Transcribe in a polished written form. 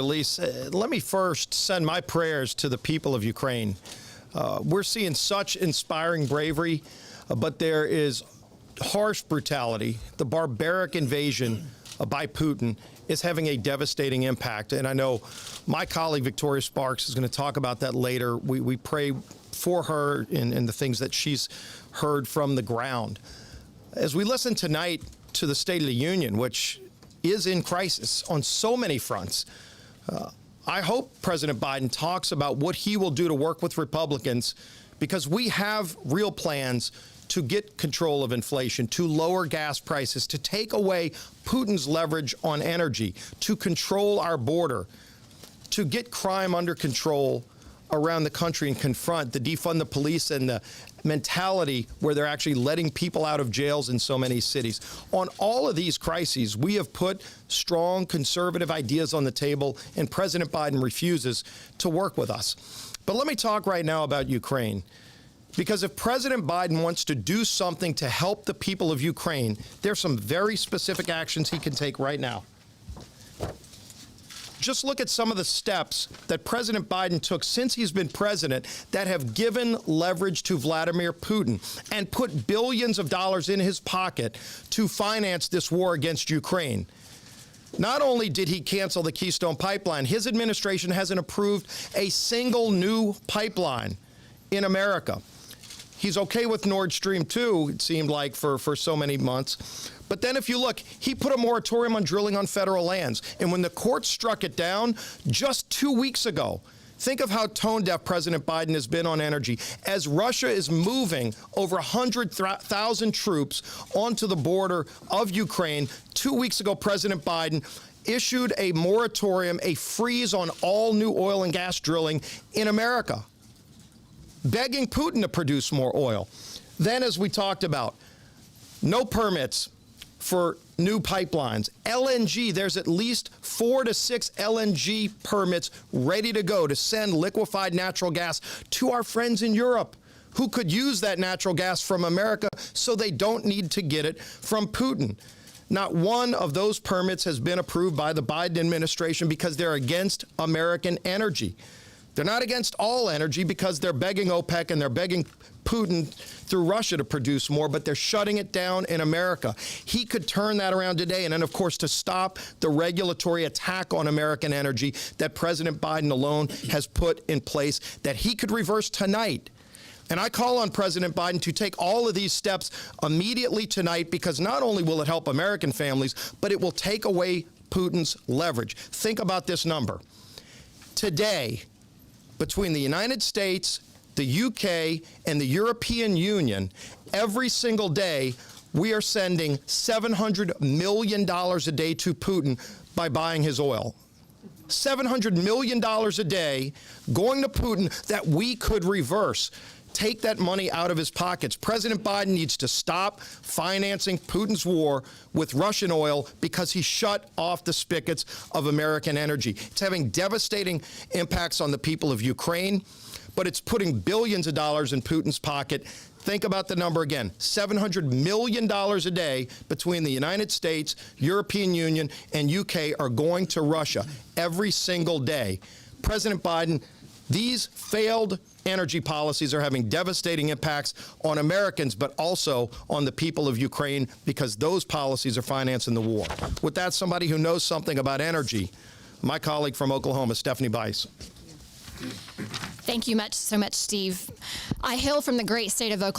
Scalise, let me first send my prayers to the people of Ukraine. We're seeing such inspiring bravery, but there is harsh brutality. The barbaric invasion by Putin is having a devastating impact. And I know my colleague Victoria Sparks is going to talk about that later. We pray for her in the things that she's heard from the ground. As we listen tonight to the State of the Union, which is in crisis on so many fronts, I hope President Biden talks about what he will do to work with Republicans, because we have real plans to get control of inflation, to lower gas prices, to take away Putin's leverage on energy, to control our border, to get crime under control around the country and confront the defund the police and the mentality where they're actually letting people out of jails in so many cities. On all of these crises, we have put strong conservative ideas on the table, and President Biden refuses to work with us. But let me talk right now about Ukraine, because if President Biden wants to do something to help the people of Ukraine, there's some very specific actions he can take right now. Just look at some of the steps that President Biden took since he's been president that have given leverage to Vladimir Putin and put billions of dollars in his pocket to finance this war against Ukraine. Not only did he cancel the Keystone Pipeline, his administration hasn't approved a single new pipeline in America. He's okay with Nord Stream 2, it seemed like, for so many months. But then if you look, he put a moratorium on drilling on federal lands. And when the court struck it down just 2 weeks ago, think of how tone-deaf President Biden has been on energy. As Russia is moving over 100,000 troops onto the border of Ukraine, 2 weeks ago, President Biden issued a moratorium, a freeze on all new oil and gas drilling in America, begging Putin to produce more oil. Then, as we talked about, no permits for new pipelines. LNG, there's at least 4 to 6 LNG permits ready to go to send liquefied natural gas to our friends in Europe who could use that natural gas from America so they don't need to get it from Putin. Not one of those permits has been approved by the Biden administration because they're against American energy. They're not against all energy because they're begging OPEC and they're begging Putin through Russia to produce more, but they're shutting it down in America. He could turn that around today. And then, of course, to stop the regulatory attack on American energy that President Biden alone has put in place, that he could reverse tonight. And I call on President Biden to take all of these steps immediately tonight, because not only will it help American families, but it will take away Putin's leverage. Think about this number. Today, between the United States, the UK, and the European Union, every single day, we are sending $700 million a day to Putin by buying his oil. $700 million a day going to Putin that we could reverse. Take that money out of his pockets. President Biden needs to stop financing Putin's war with Russian oil because he shut off the spigots of American energy. It's having devastating impacts on the people of Ukraine, but it's putting billions of dollars in Putin's pocket. Think about the number again, $700 million a day between the United States, European Union, and UK are going to Russia every single day. President Biden, these failed energy policies are having devastating impacts on Americans, but also on the people of Ukraine, because those policies are financing the war. With that, somebody who knows something about energy, my colleague from Oklahoma, Stephanie Bice. Thank you so much, Steve. I hail from the great state of Oklahoma.